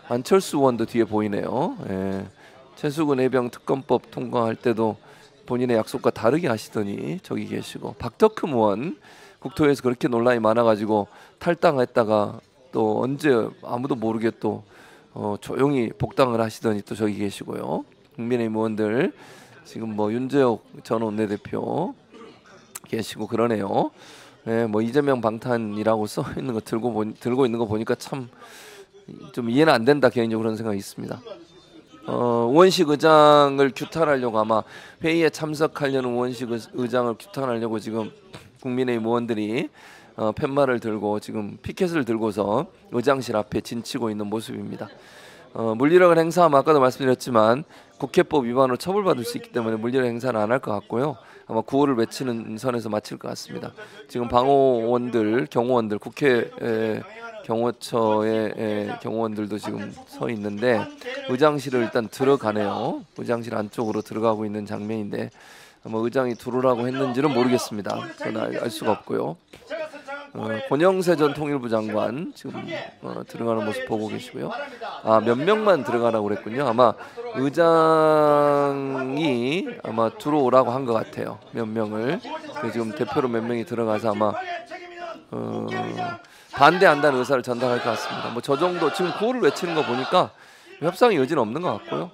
안철수 의원도 뒤에 보이네요. 예. 최수근 해병 특검법 통과할 때도 본인의 약속과 다르게 하시더니 저기 계시고, 박덕흠 의원 국토에서 그렇게 논란이 많아가지고 탈당했다가 또 언제 아무도 모르게 또 조용히 복당을 하시더니 또 저기 계시고요. 국민의힘 의원들 지금 뭐 윤재옥 전 원내대표 계시고 그러네요. 예, 뭐 이재명 방탄이라고 써 있는 거 들고 있는 거 보니까 참 좀 이해는 안 된다, 개인적으로 그런 생각이 있습니다. 우원식 의장을 규탄하려고, 아마 회의에 참석하려는 우원식 의장을 규탄하려고 지금 국민의힘 의원들이 팻말을 들고 지금 피켓을 들고서 의장실 앞에 진치고 있는 모습입니다. 물리력을 행사하면 아까도 말씀드렸지만 국회법 위반으로 처벌받을 수 있기 때문에 물리력 행사는 안 할 것 같고요. 아마 구호를 외치는 선에서 마칠 것 같습니다. 지금 방호원들, 경호원들, 국회 경호처의 경호원들도 지금 서 있는데 의장실을 일단 들어가네요. 의장실 안쪽으로 들어가고 있는 장면인데 아마 의장이 들어오라고 했는지는 모르겠습니다. 저는 알 수가 없고요. 권영세 전 통일부 장관 지금 들어가는 모습 보고 계시고요. 몇 명만 들어가라고 그랬군요. 아마 의장이 아마 들어오라고 한 것 같아요. 몇 명을. 지금 대표로 몇 명이 들어가서 아마 반대한다는 의사를 전달할 것 같습니다. 뭐 저 정도 지금 구호를 외치는 거 보니까 협상의 여지는 없는 것 같고요.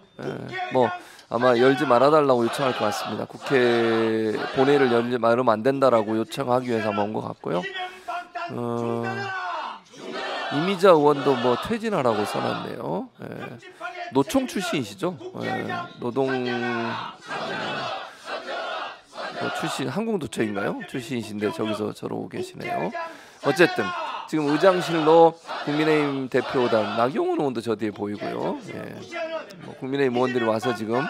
뭐 아마 열지 말아달라고 요청할 것 같습니다. 국회 본회의를 열지 말으면 안 된다라고 요청하기 위해서 온 것 같고요. 이미자 의원도 뭐 퇴진하라고 써놨네요. 노총 출신이시죠? 노동 출신, 한국노총인가요? 출신이신데 저기서 저러고 계시네요. 어쨌든 지금 의장실로 국민의힘 대표단 나경원 의원도 저 뒤에 보이고요. 뭐 국민의힘 의원들이 와서 지금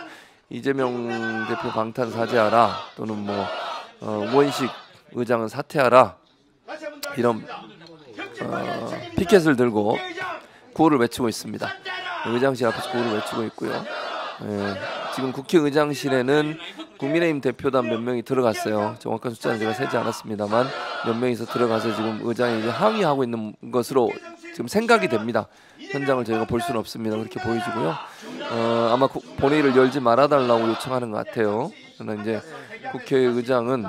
이재명 대표 방탄 사죄하라, 또는 뭐 우원식 의장은 사퇴하라, 이런 피켓을 들고 구호를 외치고 있습니다. 의장실 앞에서 구호를 외치고 있고요. 지금 국회의장실에는 국민의힘 대표단 몇 명이 들어갔어요. 정확한 숫자는 제가 세지 않았습니다만 몇 명이서 들어가서 지금 의장이 이제 항의하고 있는 것으로 지금 생각이 됩니다. 현장을 저희가 볼 수는 없습니다. 그렇게 보이지고요. 아마 본회의를 열지 말아달라고 요청하는 것 같아요. 저는 이제 국회의장은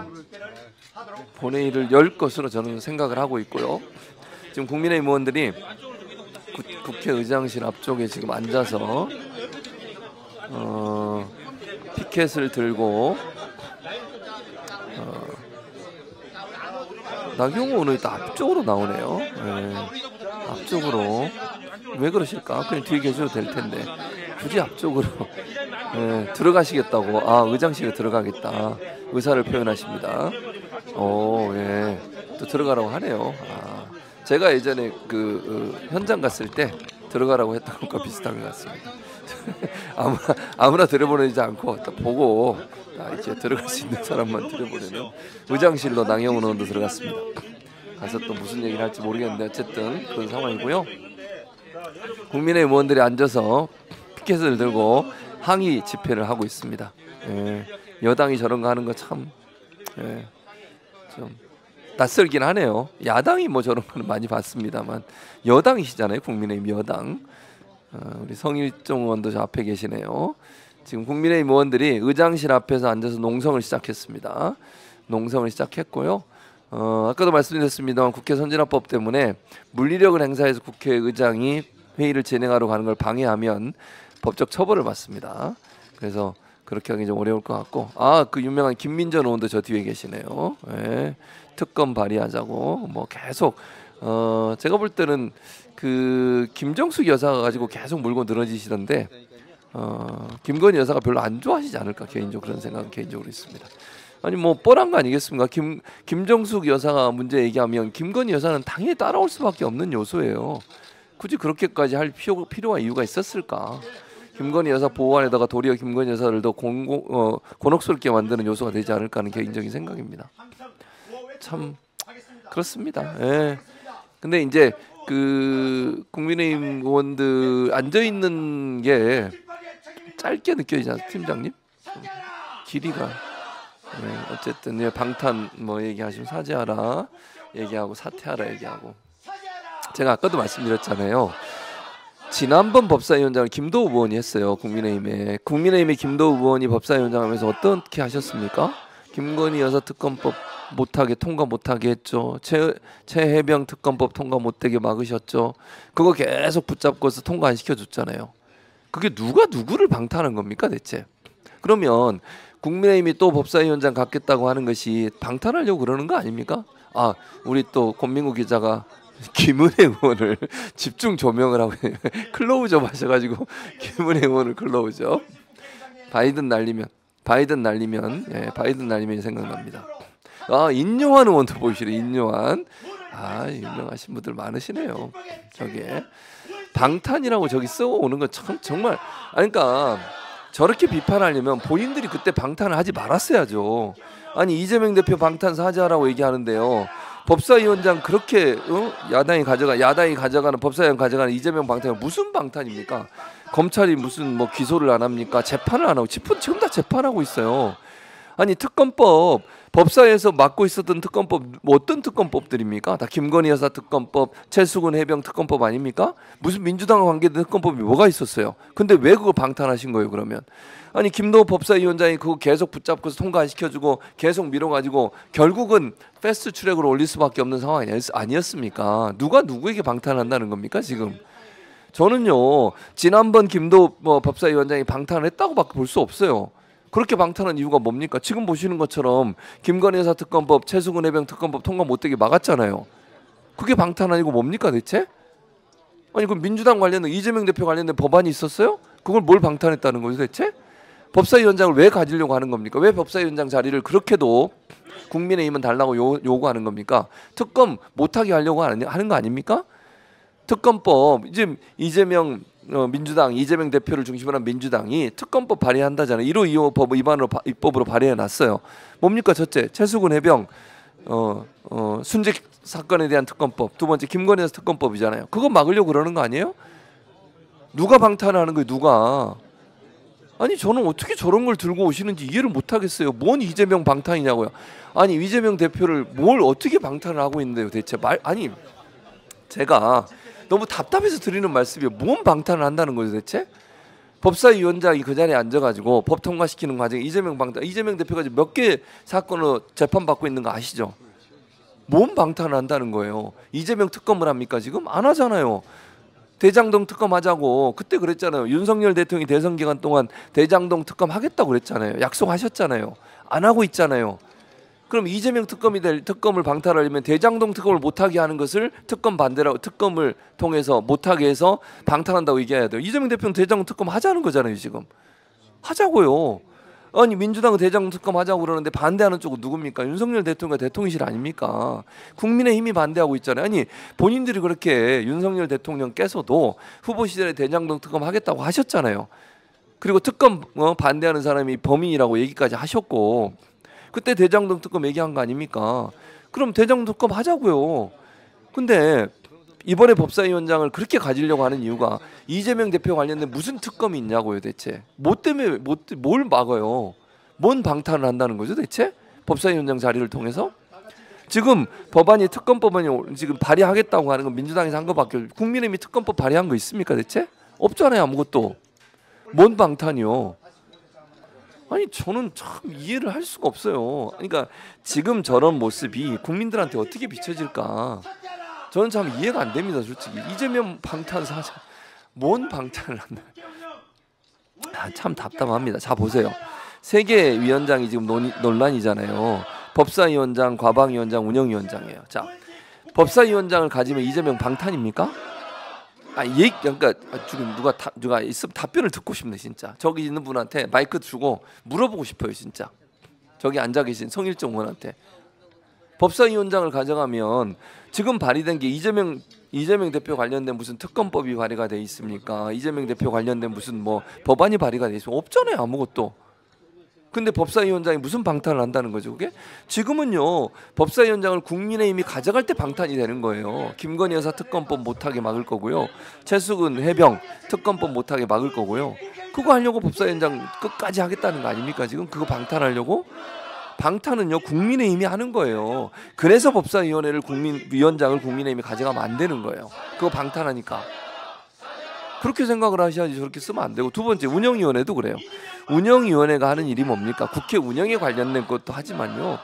본회의를 열 것으로 저는 생각을 하고 있고요. 지금 국민의힘 의원들이 국회의장실 앞쪽에 지금 앉아서 피켓을 들고 나경원 오늘 또 앞쪽으로 나오네요. 앞쪽으로 왜 그러실까? 그냥 뒤에 계셔도 될 텐데 굳이 앞쪽으로 들어가시겠다고. 의장실에 들어가겠다 의사를 표현하십니다. 또 들어가라고 하네요. 제가 예전에 현장 갔을 때 들어가라고 했던 것과 비슷한 것 같습니다. 아무나 들여보내지 않고 딱 보고 이렇게 들어갈 수 있는 사람만 들여보내는 의장실로 나경원 의원도 들어갔습니다. 가서 또 무슨 얘기를 할지 모르겠는데 어쨌든 그런 상황이고요. 국민의힘 의원들이 앉아서 피켓을 들고 항의 집회를 하고 있습니다. 여당이 저런 거 하는 거 참 좀 낯설긴 하네요. 야당이 뭐 저런 거는 많이 봤습니다만 여당이시잖아요. 국민의힘 여당. 우리 성일종 의원도 저 앞에 계시네요. 지금 국민의힘 의원들이 의장실 앞에서 앉아서 농성을 시작했습니다. 농성을 시작했고요. 아까도 말씀드렸습니다만 국회 선진화법 때문에 물리력을 행사해서 국회의장이 회의를 진행하러 가는 걸 방해하면 법적 처벌을 받습니다. 그래서 그렇게 하기 좀 어려울 것 같고, 그 유명한 김민전 의원도 저 뒤에 계시네요. 특검 발의하자고 뭐 계속 제가 볼 때는 김정숙 여사가 가지고 계속 물고 늘어지시던데 김건희 여사가 별로 안 좋아하시지 않을까, 개인적으로 그런 생각은 개인적으로 있습니다. 아니 뭐 뻔한 거 아니겠습니까? 김정숙 여사가 문제 얘기하면 김건희 여사는 당연히 따라올 수밖에 없는 요소예요. 굳이 그렇게까지 할 필요와 이유가 있었을까? 김건희 여사 보호안에다가 도리어 김건희 여사를 더 곤혹스럽게 만드는 요소가 되지 않을까 하는 개인적인 생각입니다. 참 그렇습니다. 근데 이제 국민의힘 의원들 앉아 있는 게 짧게 느껴지지 않습니까, 팀장님? 길이가. 어쨌든 방탄 뭐 얘기하시면 사죄하라 얘기하고 사퇴하라 얘기하고, 제가 아까도 말씀드렸잖아요. 지난번 법사위원장을 김도우 의원이 했어요. 국민의힘의 김도우 의원이 법사위원장 하면서 어떻게 하셨습니까? 김건희 여사 특검법 못하게 통과 못하게 했죠. 최혜병 특검법 통과 못되게 막으셨죠. 그거 계속 붙잡고서 통과 안 시켜줬잖아요. 그게 누가 누구를 방탄한 겁니까 대체? 그러면 국민의힘이 또 법사위원장 갖겠다고 하는 것이 방탄하려고 그러는 거 아닙니까? 아, 우리 또 권민구 기자가 김은혜 의원을 집중 조명을 하고 클로우업 하셔가지고 김은혜 의원을 클로우업. 바이든 날리면 예, 바이든 날리면 생각납니다. 아, 인요한 의원도 보이시네. 인요한. 아, 유명하신 분들 많으시네요. 저게 방탄이라고 저기 써오는 건 참 정말 아니 그러니까 저렇게 비판하려면 본인들이 그때 방탄을 하지 말았어야죠. 아니 이재명 대표 방탄 사죄하라고 얘기하는데요. 법사위원장 그렇게 야당이 가져가는 법사위원 가져가는 이재명 방탄이 무슨 방탄입니까? 검찰이 무슨 뭐 기소를 안 합니까? 재판을 안 하고 지금 다 재판하고 있어요. 아니 특검법 법사위에서 맡고 있었던 특검법 뭐 어떤 특검법들입니까? 다 김건희 여사 특검법, 최수근 해병 특검법 아닙니까? 무슨 민주당과 관계된 특검법이 뭐가 있었어요? 근데 왜 그거 방탄하신 거예요 그러면? 아니 김도우 법사위원장이 그거 계속 붙잡고서 통과 안 시켜주고 계속 밀어가지고 결국은 패스트 트랙으로 올릴 수밖에 없는 상황이 아니었습니까? 누가 누구에게 방탄한다는 겁니까 지금? 저는요 지난번 김도우 법사위원장이 방탄을 했다고밖에 볼 수 없어요. 그렇게 방탄한 이유가 뭡니까? 지금 보시는 것처럼 김건희 여사 특검법, 최수근 해병 특검법 통과 못되게 막았잖아요. 그게 방탄 아니고 뭡니까 대체? 아니 그럼 민주당 관련된 이재명 대표 관련된 법안이 있었어요? 그걸 뭘 방탄했다는 거죠 대체? 법사위원장을 왜 가지려고 하는 겁니까? 왜 법사위원장 자리를 그렇게도 국민의힘은 달라고 요구하는 겁니까? 특검 못하게 하려고 하는 거 아닙니까? 특검법 지금 이재명 민주당 이재명 대표를 중심으로 한 민주당이 특검법 발의한다잖아요. 1호 2호 법 위반으로 입법으로 발의해 놨어요. 뭡니까 첫째 최수근 해병 순직 사건에 대한 특검법, 두 번째 김건희 여사 특검법이잖아요. 그거 막으려고 그러는 거 아니에요? 누가 방탄하는 거예요? 누가? 아니 저는 어떻게 저런 걸 들고 오시는지 이해를 못 하겠어요. 뭔 이재명 방탄이냐고요. 아니 이재명 대표를 뭘 어떻게 방탄을 하고 있는데요 대체 아니 제가 너무 답답해서 드리는 말씀이에요. 뭔 방탄을 한다는 거죠 대체? 법사위원장이 그 자리에 앉아가지고 법 통과시키는 과정에 이재명 대표가 몇 개 사건으로 재판받고 있는 거 아시죠? 뭔 방탄을 한다는 거예요? 이재명 특검을 합니까 지금? 안 하잖아요. 대장동 특검 하자고 그때 그랬잖아요. 윤석열 대통령이 대선 기간 동안 대장동 특검 하겠다고 그랬잖아요. 약속하셨잖아요. 안 하고 있잖아요. 그럼 이재명 특검을 방탄하려면 대장동 특검을 못하게 하는 것을 특검을 통해서 못하게 해서 방탄한다고 얘기해야 돼요. 이재명 대표는 대장동 특검 하자는 거잖아요. 지금 하자고요. 아니 민주당은 대장동 특검 하자고 그러는데 반대하는 쪽은 누굽니까? 윤석열 대통령과 대통령실 아닙니까? 국민의힘이 반대하고 있잖아요. 아니 본인들이 그렇게 윤석열 대통령께서도 후보 시절에 대장동 특검 하겠다고 하셨잖아요. 그리고 특검 반대하는 사람이 범인이라고 얘기까지 하셨고 그때 대장동 특검 얘기한 거 아닙니까? 그럼 대장동 특검 하자고요. 근데 이번에 법사위원장을 그렇게 가지려고 하는 이유가 이재명 대표 관련된 무슨 특검이 있냐고요 대체. 뭐 때문에 뭘 막아요? 뭔 방탄을 한다는 거죠 대체? 법사위원장 자리를 통해서? 지금 특검 법안이 지금 발의하겠다고 하는 건 민주당에서 한 거밖에 국민의힘이 특검법 발의한 거 있습니까 대체? 없잖아요 아무것도. 뭔 방탄이요? 아니 저는 참 이해를 할 수가 없어요. 그러니까 지금 저런 모습이 국민들한테 어떻게 비춰질까? 저는 참 이해가 안 됩니다 솔직히. 이재명 방탄 사자 뭔 방탄을 한다. 참 답답합니다. 자 보세요. 세계 위원장이 지금 논란이잖아요. 법사위원장, 과방위원장, 운영위원장이에요. 자 법사위원장을 가지면 이재명 방탄입니까? 그러니까 지금 누가 있으면 답변을 듣고 싶네 진짜. 저기 있는 분한테 마이크 주고 물어보고 싶어요 진짜. 저기 앉아 계신 성일종 의원한테 법사위원장을 가져가면 지금 발의된 게 이재명 대표 관련된 무슨 특검법이 발의가 돼 있습니까? 이재명 대표 관련된 무슨 뭐 법안이 발의가 돼 있으면 없잖아요 아무것도. 근데 법사위원장이 무슨 방탄을 한다는 거죠 그게? 지금은요 법사위원장을 국민의힘이 가져갈 때 방탄이 되는 거예요. 김건희 여사 특검법 못하게 막을 거고요. 최수근 해병 특검법 못하게 막을 거고요. 그거 하려고 법사위원장 끝까지 하겠다는 거 아닙니까 지금? 그거 방탄하려고? 방탄은요 국민의힘이 하는 거예요. 그래서 법사위원장을 국민의힘이 가져가면 안 되는 거예요. 그거 방탄하니까. 그렇게 생각을 하셔야지 저렇게 쓰면 안 되고, 두 번째 운영위원회도 그래요. 운영위원회가 하는 일이 뭡니까? 국회 운영에 관련된 것도 하지만요,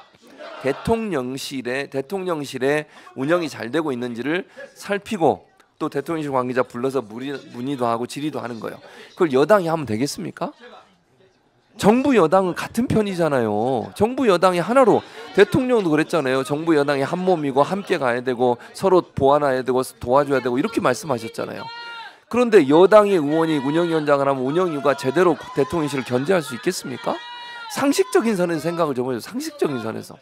대통령실에 운영이 잘 되고 있는지를 살피고 또 대통령실 관계자 불러서 문의도 하고 질의도 하는 거예요. 그걸 여당이 하면 되겠습니까? 정부 여당은 같은 편이잖아요. 정부 여당이 하나로, 대통령도 그랬잖아요. 정부 여당이 한 몸이고 함께 가야 되고 서로 보완해야 되고 도와줘야 되고 이렇게 말씀하셨잖아요. 그런데 여당의 의원이 운영위원장을 하면 운영위가 제대로 대통령실을 견제할 수 있겠습니까? 상식적인 선에서 생각을 좀 해요. 상식적인 선에서.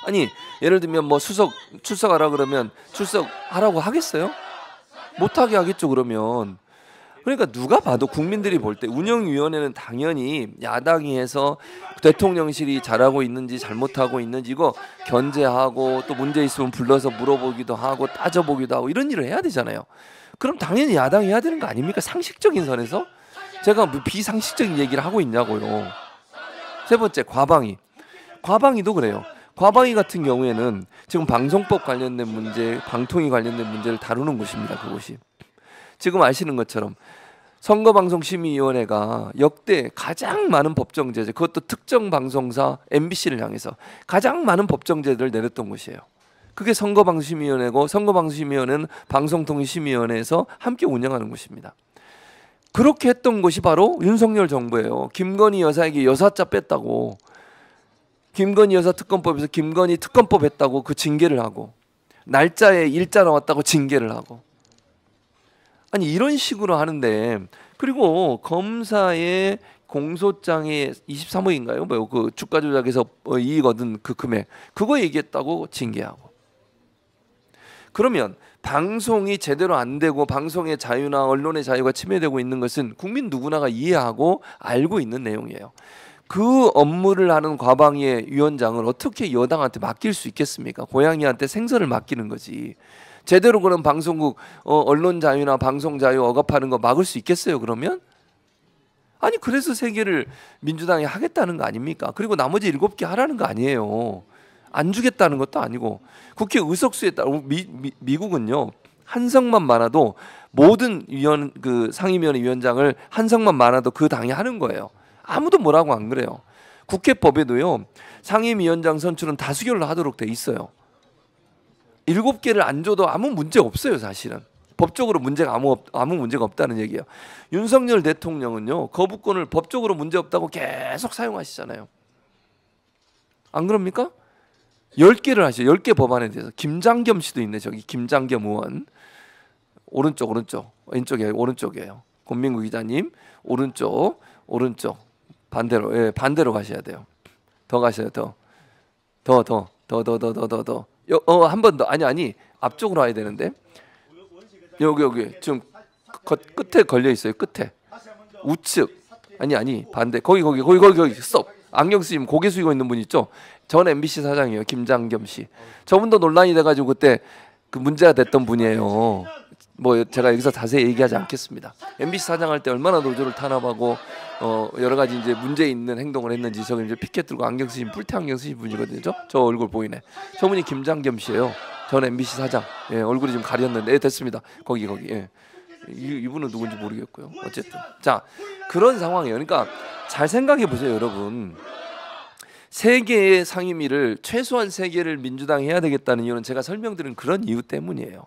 아니 예를 들면 뭐 출석하라 그러면 출석하라고 하겠어요? 못하게 하겠죠. 그러면. 그러니까 누가 봐도 국민들이 볼 때 운영위원회는 당연히 야당이 해서 대통령실이 잘하고 있는지 잘못하고 있는지 이거 견제하고 또 문제 있으면 불러서 물어보기도 하고 따져보기도 하고 이런 일을 해야 되잖아요. 그럼 당연히 야당이 해야 되는 거 아닙니까? 상식적인 선에서. 제가 뭐 비상식적인 얘기를 하고 있냐고요. 세 번째 과방위도 그래요. 과방위 같은 경우에는 지금 방송법 관련된 문제, 방통위 관련된 문제를 다루는 곳입니다. 그곳이. 지금 아시는 것처럼 선거방송심의위원회가 역대 가장 많은 법정제재, 그것도 특정 방송사 MBC를 향해서 가장 많은 법정제재를 내렸던 곳이에요. 그게 선거방송심의위원회고, 선거방송심의위원회는 방송통신심의위원회에서 함께 운영하는 곳입니다. 그렇게 했던 곳이 바로 윤석열 정부예요. 김건희 여사에게 여사자 뺐다고, 김건희 여사 특검법에서 김건희 특검법 했다고 그 징계를 하고, 날짜에 일자 나왔다고 징계를 하고, 아니 이런 식으로 하는데, 그리고 검사의 공소장에 23억인가요? 뭐 그 주가 조작에서 이익 얻은 그 금액 그거 얘기했다고 징계하고. 그러면 방송이 제대로 안 되고 방송의 자유나 언론의 자유가 침해되고 있는 것은 국민 누구나가 이해하고 알고 있는 내용이에요. 그 업무를 하는 과방위의 위원장을 어떻게 여당한테 맡길 수 있겠습니까? 고양이한테 생선을 맡기는 거지. 제대로 그런 방송국 언론 자유나 방송 자유 억압하는 거 막을 수 있겠어요? 그러면? 아니 그래서 3개를 민주당이 하겠다는 거 아닙니까? 그리고 나머지 7개 하라는 거 아니에요. 안 주겠다는 것도 아니고. 국회 의석수에 따라 미국은요 한 석만 많아도 모든 상임위원회 위원장을 한 석만 많아도 그 당이 하는 거예요. 아무도 뭐라고 안 그래요. 국회법에도요 상임위원장 선출은 다수결로 하도록 돼 있어요. 7개를 안 줘도 아무 문제 없어요. 사실은 법적으로 문제가 아무 문제가 없다는 얘기예요. 윤석열 대통령은요 거부권을 법적으로 문제 없다고 계속 사용하시잖아요. 안 그럽니까? 10개를 하시죠. 10개 법안에 대해서. 김장겸 씨도 있네. 저기 김장겸 의원. 오른쪽 왼쪽에 오른쪽이에요. 권민구 기자님 오른쪽 반대로. 예, 반대로 가셔야 돼요. 더 가셔야 더. 한 번 더. 아니 앞쪽으로 와야 되는데. 여기 지금 끝에 걸려 있어요. 끝에 우측. 아니 반대. 거기 스톱. 안경 쓰시면 고개 숙이고 있는 분 있죠. 전 MBC 사장이에요. 김장겸 씨. 저분도 논란이 돼가지고 그때 그 문제가 됐던 분이에요. 뭐 제가 여기서 자세히 얘기하지 않겠습니다. MBC 사장할 때 얼마나 노조를 탄압하고 여러 가지 이제 문제 있는 행동을 했는지. 저기 이제 피켓 들고 안경 쓰신 뿔테 안경 쓰신 분이거든요. 저 얼굴 보이네. 저분이 김장겸 씨예요. 전 MBC 사장. 예, 얼굴이 좀 가렸는데 됐습니다. 거기. 예. 이분은 누군지 모르겠고요. 어쨌든 자 그런 상황이에요. 그러니까 잘 생각해 보세요, 여러분. 3개의 상임위를 최소한 3개를 민주당이 해야 되겠다는 이유는 제가 설명드린 그런 이유 때문이에요.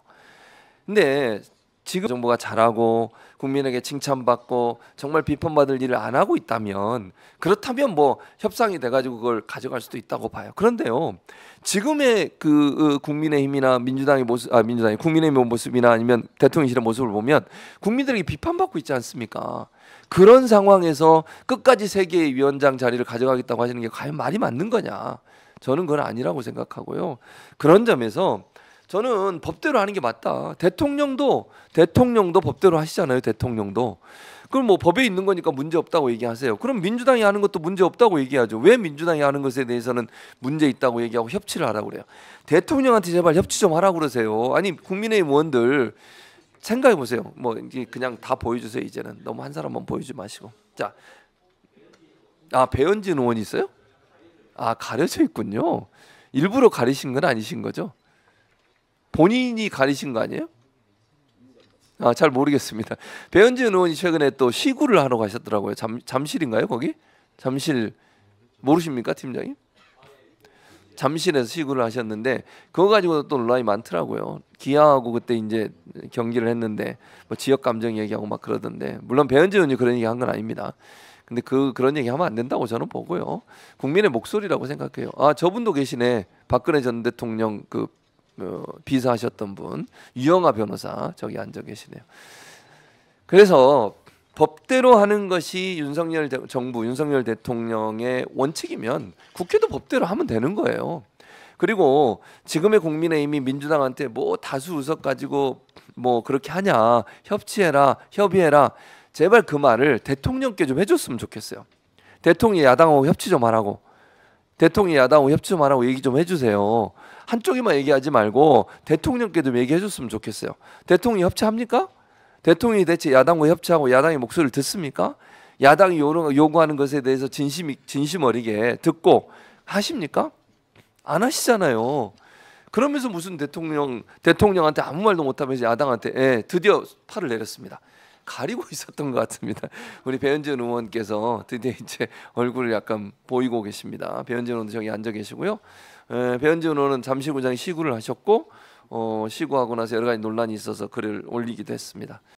근데 지금 정부가 잘하고 국민에게 칭찬받고 정말 비판받을 일을 안 하고 있다면, 그렇다면 뭐 협상이 돼가지고 그걸 가져갈 수도 있다고 봐요. 그런데요, 지금의 그 국민의힘이나 국민의힘의 모습이나 아니면 대통령실의 모습을 보면 국민들에게 비판받고 있지 않습니까? 그런 상황에서 끝까지 3개의 위원장 자리를 가져가겠다고 하시는 게 과연 말이 맞는 거냐? 저는 그건 아니라고 생각하고요. 그런 점에서 저는 법대로 하는 게 맞다. 대통령도 법대로 하시잖아요. 대통령도. 그럼 뭐 법에 있는 거니까 문제 없다고 얘기하세요. 그럼 민주당이 하는 것도 문제 없다고 얘기하죠. 왜 민주당이 하는 것에 대해서는 문제 있다고 얘기하고 협치를 하라고 그래요? 대통령한테 제발 협치 좀 하라고 그러세요. 아니 국민의힘 의원들 생각해 보세요. 뭐 이제 그냥 다 보여주세요. 이제는 너무 한 사람만 보여주지 마시고. 자, 배현진 의원 있어요? 가려져 있군요. 일부러 가리신 건 아니신 거죠? 본인이 가리신 거 아니에요? 잘 모르겠습니다. 배현진 의원이 최근에 또 시구를 하러 가셨더라고요. 잠실인가요, 거기? 잠실 모르십니까, 팀장님? 잠실에서 시구를 하셨는데 그거 가지고 또 논란이 많더라고요. 기아하고 그때 이제 경기를 했는데 뭐 지역 감정 얘기하고 막 그러던데, 물론 배현진 의원이 그런 얘기 한 건 아닙니다. 근데 그런 얘기 하면 안 된다고 저는 보고요. 국민의 목소리라고 생각해요. 저분도 계시네. 박근혜 전 대통령 비서하셨던 분, 유영아 변호사 저기 앉아 계시네요. 그래서 법대로 하는 것이 윤석열 정부, 윤석열 대통령의 원칙이면 국회도 법대로 하면 되는 거예요. 그리고 지금의 국민의힘이 민주당한테 뭐 다수 의석 가지고 뭐 그렇게 하냐, 협치해라, 협의해라, 제발 그 말을 대통령께 좀 해줬으면 좋겠어요. 대통령이 야당하고 협치 좀 하라고, 대통령이 야당하고 협치 좀 하라고 얘기 좀 해주세요. 한쪽에만 얘기하지 말고 대통령께 좀 얘기해줬으면 좋겠어요. 대통령이 협치합니까? 대통령이 대체 야당과 협치하고 야당의 목소리를 듣습니까? 야당이 요구하는 것에 대해서 진심 어리게 듣고 하십니까? 안 하시잖아요. 그러면서 무슨 대통령한테 아무 말도 못하면서 야당한테 드디어 팔을 내렸습니다. 가리고 있었던 것 같습니다. 우리 배현진 의원께서 드디어 이제 얼굴을 약간 보이고 계십니다. 배현진 의원도 저기 앉아 계시고요. 배현진 의원은 잠실구장에 시구를 하셨고, 시구하고 나서 여러 가지 논란이 있어서 글을 올리기도 했습니다.